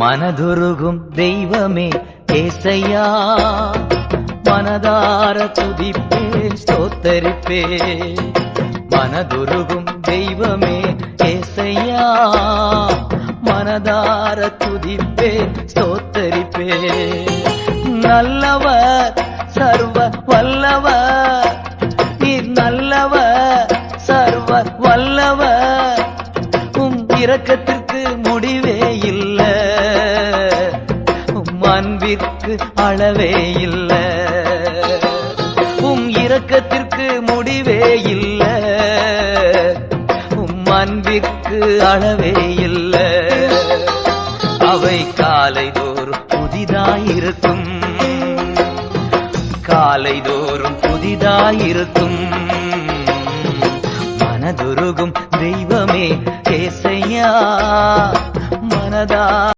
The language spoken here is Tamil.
மனதுருகும் தெய்வமே ஏசையா, மனதார துதிப்பேன் ஸ்தோத்தரிப்பேன். மனதுருகும் தெய்வமே ஏசையா, மனதார துதிப்பேன் ஸ்தோத்தரிப்பேன். நல்லவர் சர்வ வல்லவர், நீர் நல்லவர் சர்வ வல்லவர். உம் இரக்கத்திற்கு முடிவே இல்ல, உம் அன்பிற்கு அளவே இல்ல. உம் இரக்கத்திற்கு முடிவே இல்ல, உம் அன்பிற்கு அளவே இல்ல. அவை காலைதோறும் புதிதாயிருக்கும், காலைதோறும் புதிதாயிருக்கும். மனதுருகும் தெய்வமே ஏசையா, மனதா